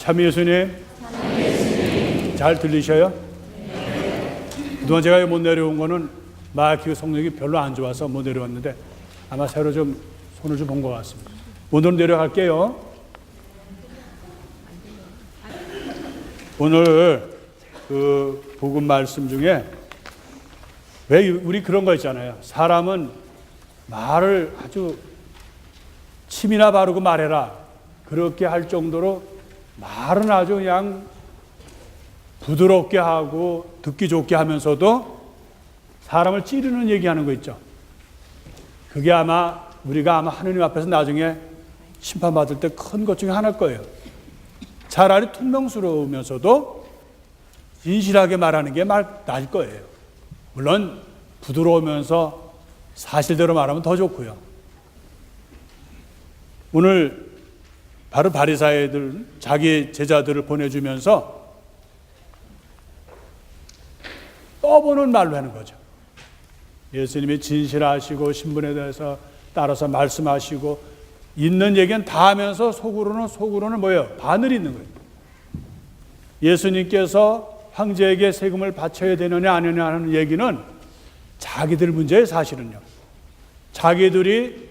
참 예수님, 잘 들리셔요? 그동안 제가 못 내려온 거는 마이크 성능이 별로 안 좋아서 못 내려왔는데 아마 새로 좀 손을 좀 본 것 같습니다. 오늘 내려갈게요. 오늘 그 복음 말씀 중에 왜 우리 그런 거 있잖아요. 사람은 말을 아주 침이나 바르고 말해라. 그렇게 할 정도로 말은 아주 그냥 부드럽게 하고 듣기 좋게 하면서도 사람을 찌르는 얘기하는 거 있죠. 그게 아마 우리가 하느님 앞에서 나중에 심판받을 때 큰 것 중에 하나일 거예요. 차라리 퉁명스러우면서도 진실하게 말하는 게 나을 거예요. 물론 부드러우면서 사실대로 말하면 더 좋고요. 오늘 바로 바리사이들 자기 제자들을 보내주면서 떠보는 말로 하는 거죠. 예수님이 진실하시고 신분에 대해서 따라서 말씀하시고 있는 얘기는 다 하면서 속으로는 뭐예요? 바늘이 있는 거예요. 예수님께서 황제에게 세금을 바쳐야 되느냐 아니냐 하는 얘기는 자기들 문제예요. 사실은요. 자기들이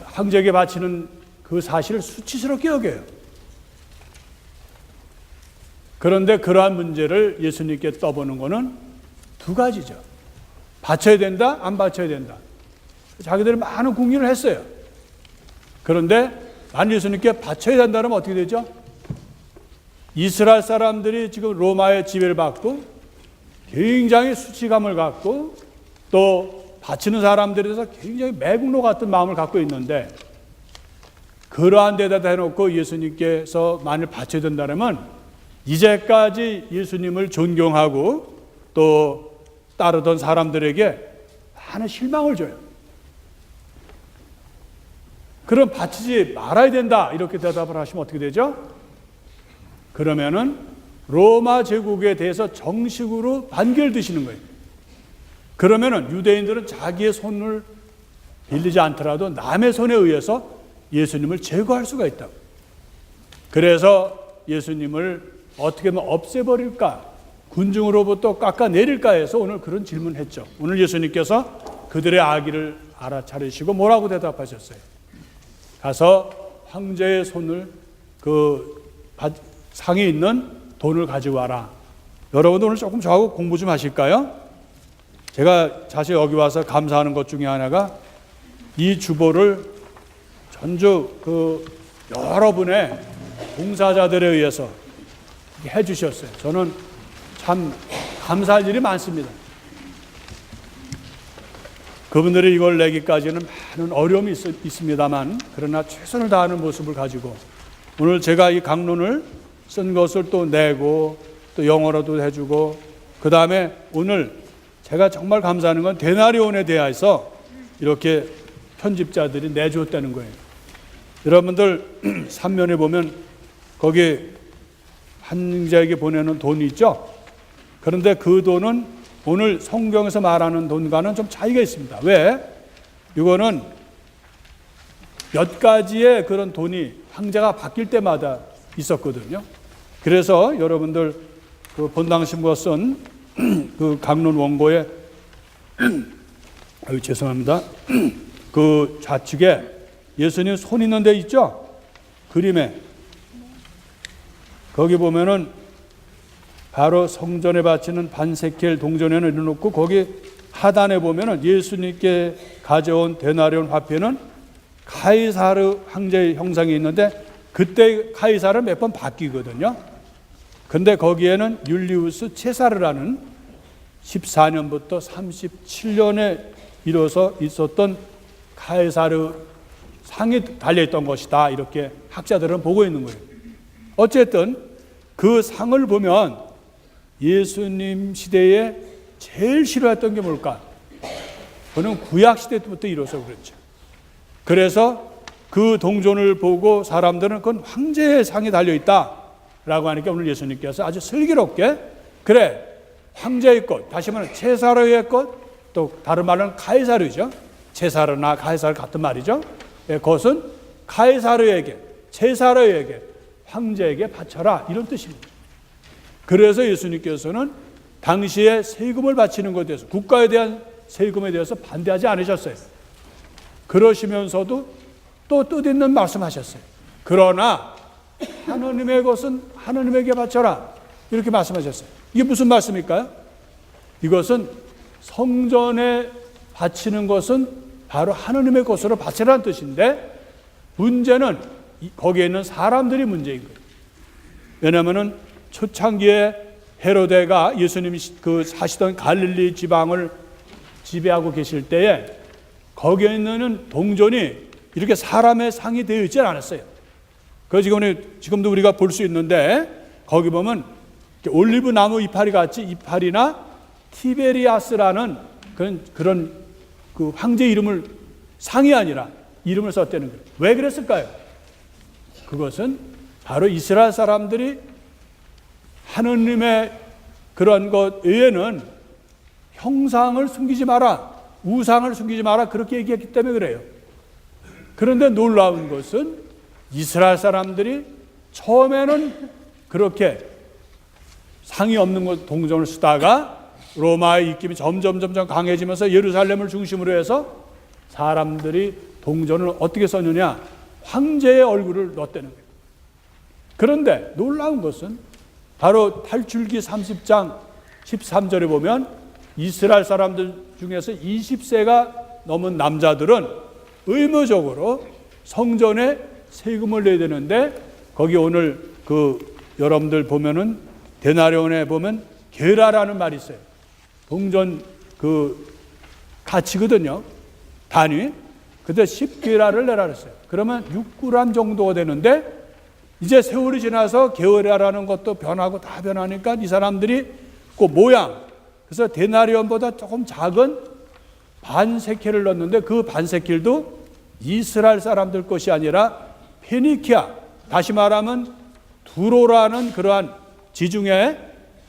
황제에게 바치는 그 사실을 수치스럽게 여겨요. 그런데 그러한 문제를 예수님께 떠보는 것은 두 가지죠. 바쳐야 된다, 안 바쳐야 된다. 자기들이 많은 궁리를 했어요. 그런데 만약 예수님께 바쳐야 된다면 어떻게 되죠? 이스라엘 사람들이 지금 로마의 지배를 받고 굉장히 수치감을 갖고 또 바치는 사람들에 대해서 굉장히 매국노 같은 마음을 갖고 있는데 그러한 데다 대놓고 예수님께서 만일 바쳐야 된다면 이제까지 예수님을 존경하고 또 따르던 사람들에게 많은 실망을 줘요. 그럼 바치지 말아야 된다 이렇게 대답을 하시면 어떻게 되죠? 그러면은 로마 제국에 대해서 정식으로 반기를 드시는 거예요. 그러면은 유대인들은 자기의 손을 빌리지 않더라도 남의 손에 의해서 예수님을 제거할 수가 있다. 그래서 예수님을 어떻게 하면 없애버릴까? 군중으로부터 깎아내릴까 해서 오늘 그런 질문을 했죠. 오늘 예수님께서 그들의 악의를 알아차리시고 뭐라고 대답하셨어요? 가서 황제의 손을 그 상에 있는 돈을 가지고 와라. 여러분도 오늘 조금 저하고 공부 좀 하실까요? 제가 사실 여기 와서 감사하는 것 중에 하나가 이 주보를 전주 그 여러분의 봉사자들에 의해서 해 주셨어요. 저는 참 감사할 일이 많습니다. 그분들이 이걸 내기까지는 많은 어려움이 있습니다만 그러나 최선을 다하는 모습을 가지고 오늘 제가 이 강론을 쓴 것을 또 내고 또 영어로도 해주고 그 다음에 오늘 제가 정말 감사하는 건 데나리온에 대해서 이렇게 편집자들이 내주었다는 거예요. 여러분들 3면에 보면 거기 황제에게 보내는 돈이 있죠. 그런데 그 돈은 오늘 성경에서 말하는 돈과는 좀 차이가 있습니다. 왜? 이거는 몇 가지의 그런 돈이 황제가 바뀔 때마다 있었거든요. 그래서 여러분들 그 본당 신부가 쓴 그 강론 원고에 죄송합니다. 그 좌측에 예수님 손 있는 데 있죠? 그림에 거기 보면은 바로 성전에 바치는 반세켈 동전에는 이뤄놓고 거기 하단에 보면은 예수님께 가져온 데나리온 화폐는 카이사르 황제의 형상이 있는데 그때 카이사르는 몇 번 바뀌거든요. 근데 거기에는 율리우스 체사르라는 14년부터 37년에 이뤄서 있었던 카이사르 상이 달려있던 것이다. 이렇게 학자들은 보고 있는 거예요. 어쨌든 그 상을 보면 예수님 시대에 제일 싫어했던 게 뭘까? 그는 구약 시대 때부터 이뤄서 그렇죠. 그래서 그 동전을 보고 사람들은 그건 황제의 상이 달려있다라고 하니까 오늘 예수님께서 아주 슬기롭게 그래 황제의 것, 다시 말하면 체사르의 것, 또 다른 말은 카이사르죠. 체사르나 카이사르 같은 말이죠. 그것은 카이사르에게, 체사르에게 황제에게 바쳐라, 이런 뜻입니다. 그래서 예수님께서는 당시에 세금을 바치는 것에 대해서, 국가에 대한 세금에 대해서 반대하지 않으셨어요. 그러시면서도 또 뜻있는 말씀하셨어요. 그러나 하나님의 것은 하나님에게 바쳐라, 이렇게 말씀하셨어요. 이게 무슨 말씀일까요? 이것은 성전에 바치는 것은 바로 하나님의 것으로 바치라는 뜻인데, 문제는 거기에 있는 사람들이 문제인 거예요. 왜냐하면 초창기에 헤로데가 예수님이 그 사시던 갈릴리 지방을 지배하고 계실 때에 거기에 있는 동전이 이렇게 사람의 상이 되어 있지 않았어요. 그래서 지금도 우리가 볼 수 있는데, 거기 보면 올리브 나무 이파리 같이 이파리나 티베리아스라는 그런 그 황제 이름을, 상이 아니라 이름을 썼다는 거예요. 왜 그랬을까요? 그것은 바로 이스라엘 사람들이 하느님의 그런 것 외에는 형상을 숨기지 마라, 우상을 숨기지 마라, 그렇게 얘기했기 때문에 그래요. 그런데 놀라운 것은 이스라엘 사람들이 처음에는 그렇게 상이 없는 것 동전을 쓰다가 로마의 입김이 점점 강해지면서 예루살렘을 중심으로 해서 사람들이 동전을 어떻게 썼느냐, 황제의 얼굴을 넣었다는 거예요. 그런데 놀라운 것은 바로 탈출기 30장 13절에 보면 이스라엘 사람들 중에서 20세가 넘은 남자들은 의무적으로 성전에 세금을 내야 되는데, 거기 오늘 여러분들 보면은 데나리온에 보면 게라라는 말이 있어요. 동전 가치거든요, 단위. 그때 10게라를 내라 그랬어요. 그러면 6g 정도가 되는데, 이제 세월이 지나서 게라라는 것도 변하고 다 변하니까 이 사람들이 그 모양, 그래서 데나리온보다 조금 작은 반세켈을 넣었는데, 그 반세켈도 이스라엘 사람들 것이 아니라 페니키아, 다시 말하면 두로라는 그러한 지중해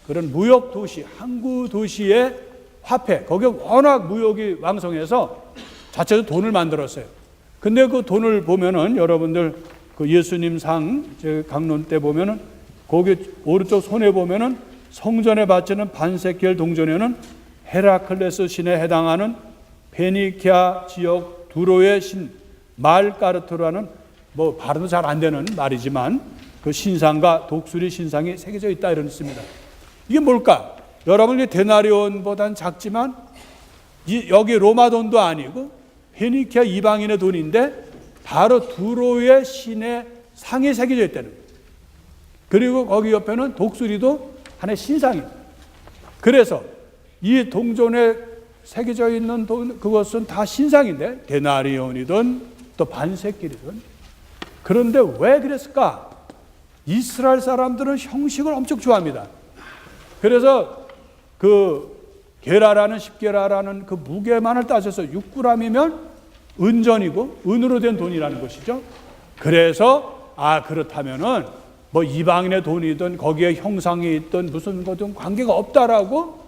그런 무역 도시, 항구 도시의 화폐, 거기 워낙 무역이 왕성해서 자체로 돈을 만들었어요. 근데 그 돈을 보면은 여러분들 그 예수님 상 강론 때 보면은 거기 오른쪽 손에 보면은 성전에 바치는 반세켈 동전에는 헤라클레스 신에 해당하는 페니키아 지역 두로의 신 말가르토라는, 뭐 발음도 잘 안 되는 말이지만 그 신상과 독수리 신상이 새겨져 있다, 이런 뜻입니다. 이게 뭘까? 여러분이 데나리온보다는 작지만 여기 로마 돈도 아니고 페니키아 이방인의 돈인데 바로 두로의 신의 상이 새겨져 있다는 거예요. 그리고 거기 옆에는 독수리도 하나의 신상입니다. 그래서 이 동전에 새겨져 있는 돈, 그것은 다 신상인데, 데나리온이든 또 반세kel이든. 그런데 왜 그랬을까? 이스라엘 사람들은 형식을 엄청 좋아합니다. 그래서 그 게라라는 10게라라는 그 무게만을 따져서 6g이면 은전이고 은으로 된 돈이라는 것이죠. 그래서 그렇다면은 뭐 이방인의 돈이든 거기에 형상이 있든 무슨 거든 관계가 없다라고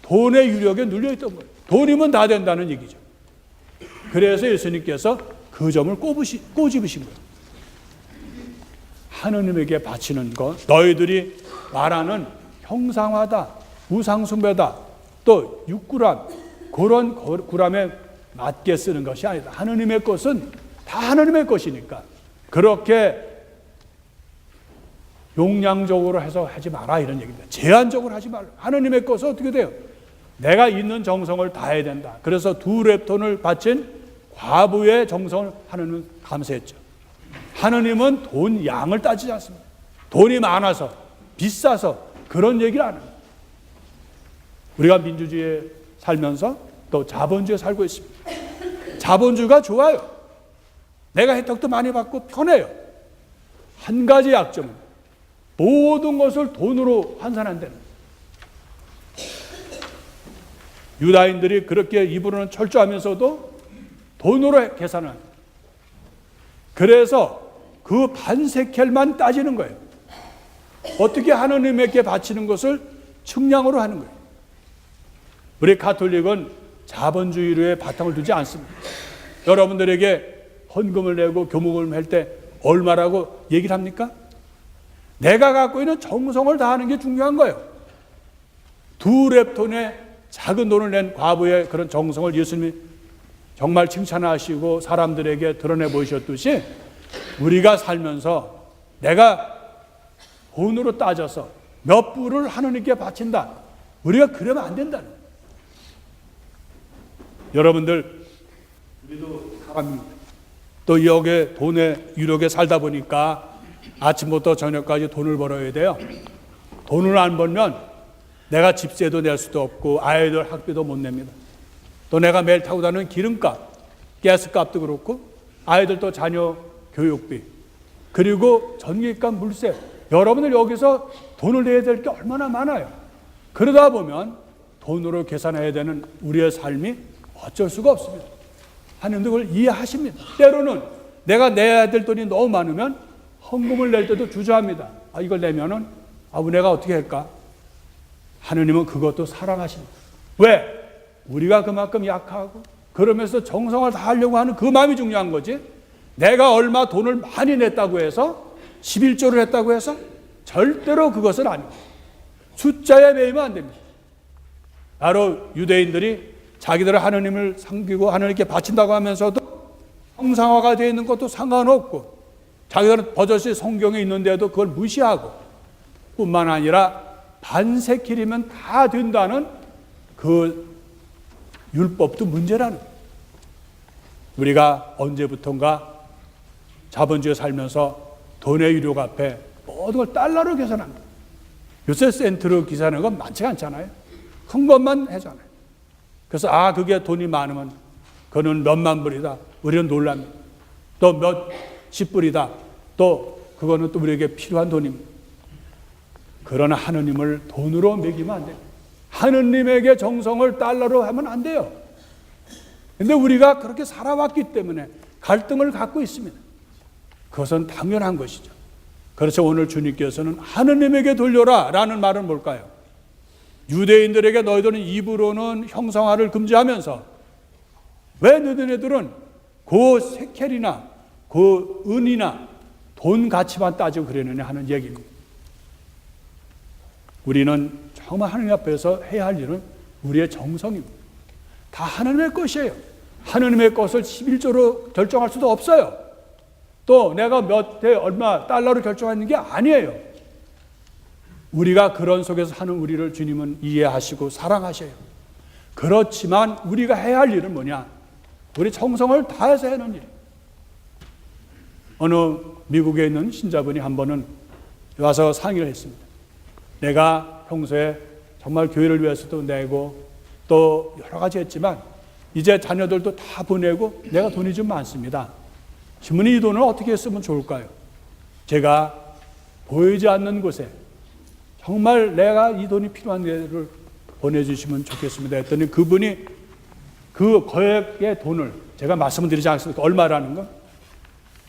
돈의 유력에 눌려있던 거예요. 돈이면 다 된다는 얘기죠. 그래서 예수님께서 그 점을 꼬집으신 거예요. 하느님에게 바치는 것, 너희들이 말하는 형상화다, 우상숭배다, 또 6g, 그런 g에 맞게 쓰는 것이 아니다. 하느님의 것은 다 하느님의 것이니까 그렇게 용량적으로 해서 하지 마라, 이런 얘기입니다. 제한적으로 하지 말라. 하느님의 것은 어떻게 돼요? 내가 있는 정성을 다해야 된다. 그래서 2렙돈을 바친 과부의 정성을 하느님은 감사했죠. 하느님은 돈 양을 따지지 않습니다. 돈이 많아서 비싸서 그런 얘기를 안 합니다. 우리가 민주주의에 살면서 또 자본주의에 살고 있습니다. 자본주의가 좋아요. 내가 혜택도 많이 받고 편해요. 한 가지 약점은 모든 것을 돈으로 환산한다는 거예요. 유다인들이 그렇게 입으로는 철저하면서도 돈으로 계산을 합니다. 그래서 그 반세켈만 따지는 거예요. 어떻게 하느님에게 바치는 것을 측량으로 하는 거예요. 우리 가톨릭은 자본주의로의 바탕을 두지 않습니다. 여러분들에게 헌금을 내고 교목을 할 때 얼마라고 얘기를 합니까? 내가 갖고 있는 정성을 다하는 게 중요한 거예요. 2렙톤의 작은 돈을 낸 과부의 그런 정성을 예수님이 정말 칭찬하시고 사람들에게 드러내 보이셨듯이 우리가 살면서 내가 돈으로 따져서 몇 불을 하느님께 바친다. 우리가 그러면 안 된다는 거예요. 여러분들, 우리도 사람입니다. 또 여기에 돈에 유력에 살다 보니까 아침부터 저녁까지 돈을 벌어야 돼요. 돈을 안 벌면 내가 집세도 낼 수도 없고 아이들 학비도 못 냅니다. 또 내가 매일 타고 다니는 기름값, 가스값도 그렇고 아이들 또 자녀 교육비, 그리고 전기값, 물세, 여러분들 여기서 돈을 내야 될 게 얼마나 많아요. 그러다 보면 돈으로 계산해야 되는 우리의 삶이 어쩔 수가 없습니다. 하나님도 그걸 이해하십니다. 때로는 내가 내야 될 돈이 너무 많으면 헌금을 낼 때도 주저합니다. 이걸 내면은 내가 어떻게 할까? 하느님은 그것도 사랑하십니다. 왜? 우리가 그만큼 약하고 그러면서 정성을 다하려고 하는 그 마음이 중요한 거지, 내가 얼마 돈을 많이 냈다고 해서 11조를 했다고 해서 절대로 그것은 아닙니다. 숫자에 매이면 안 됩니다. 바로 유대인들이 자기들은 하느님을 섬기고 하느님께 바친다고 하면서도 형상화가 되어 있는 것도 상관없고 자기들은 버젓이 성경에 있는데도 그걸 무시하고 뿐만 아니라 반세킬이면 다 된다는 그 율법도 문제라는 거예요. 우리가 언제부턴가 자본주의에 살면서 돈의 유력 앞에 모든 걸 달러로 계산합니다. 요새 센트로 계산하는 건 많지 않잖아요. 큰 것만 하잖아요. 그래서 그게 돈이 많으면 그거는 몇만 불이다. 우리는 놀랍니다. 또 몇십 불이다. 또 그거는 또 우리에게 필요한 돈입니다. 그러나 하느님을 돈으로 매기면 안 돼요. 하느님에게 정성을 달러로 하면 안 돼요. 그런데 우리가 그렇게 살아왔기 때문에 갈등을 갖고 있습니다. 그것은 당연한 것이죠. 그래서 오늘 주님께서는 하느님에게 돌려라 라는 말은 뭘까요? 유대인들에게 너희들은 입으로는 형상화를 금지하면서 왜 너희들은 그 세켈이나 그 은이나 돈 가치만 따지고 그러느냐 하는 얘기입니다. 우리는 정말 하느님 앞에서 해야 할 일은 우리의 정성입니다. 다 하느님의 것이에요. 하느님의 것을 11조로 결정할 수도 없어요. 또 내가 몇 대 얼마 달러로 결정하는 게 아니에요. 우리가 그런 속에서 하는 우리를 주님은 이해하시고 사랑하셔요. 그렇지만 우리가 해야 할 일은 뭐냐? 우리 정성을 다해서 하는 일. 어느 미국에 있는 신자분이 한 번은 와서 상의를 했습니다. 내가 평소에 정말 교회를 위해서도 내고 또 여러 가지 했지만 이제 자녀들도 다 보내고 내가 돈이 좀 많습니다. 신부님, 이 돈을 어떻게 쓰면 좋을까요? 제가 보이지 않는 곳에 정말 내가 이 돈이 필요한 데를 보내주시면 좋겠습니다 했더니 그분이 그 거액의 돈을 제가 말씀을 드리지 않습니까? 얼마라는 건?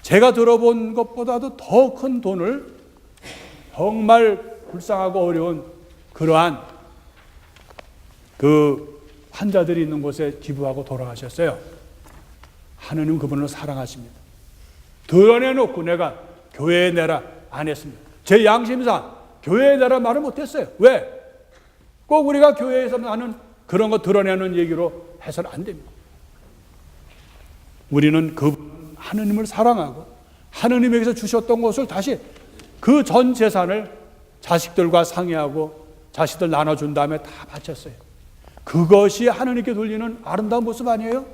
제가 들어본 것보다도 더 큰 돈을 정말 불쌍하고 어려운 그러한 그 환자들이 있는 곳에 기부하고 돌아가셨어요. 하느님 그분을 사랑하십니다. 드러내놓고 내가 교회에 내라 안 했습니다. 제 양심상 교회에 내라 말을 못했어요. 왜? 꼭 우리가 교회에서 나는 그런 거 드러내는 얘기로 해서는 안 됩니다. 우리는 그 하느님을 사랑하고 하느님에게서 주셨던 것을 다시 그 전 재산을 자식들과 상의하고 자식들 나눠준 다음에 다 바쳤어요. 그것이 하느님께 돌리는 아름다운 모습 아니에요?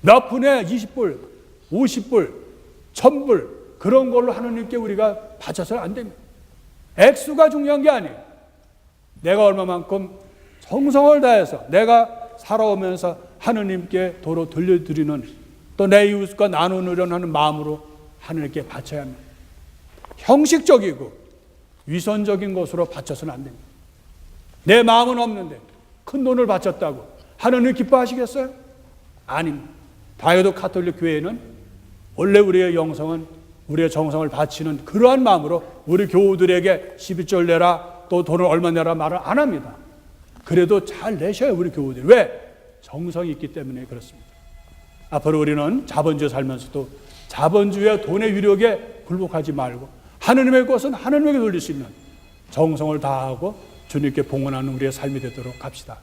몇 푼에 20불, 50불, 1000불 그런 걸로 하느님께 우리가 바쳐서는 안 됩니다. 액수가 중요한 게 아니에요. 내가 얼마만큼 정성을 다해서 내가 살아오면서 하느님께 도로 돌려드리는 또 내 이웃과 나누려는 하는 마음으로 하느님께 바쳐야 합니다. 형식적이고 위선적인 것으로 바쳐서는 안 됩니다. 내 마음은 없는데 큰 돈을 바쳤다고 하느님 기뻐하시겠어요? 아닙니다. 다행히도 가톨릭 교회는 원래 우리의 영성은 우리의 정성을 바치는 그러한 마음으로 우리 교우들에게 12절 내라 또 돈을 얼마 내라 말을 안 합니다. 그래도 잘 내셔요 우리 교우들이. 왜? 정성이 있기 때문에 그렇습니다. 앞으로 우리는 자본주의 살면서도 자본주의와 돈의 유력에 굴복하지 말고 하느님의 것은 하느님에게 돌릴 수 있는 정성을 다하고 주님께 봉헌하는 우리의 삶이 되도록 합시다.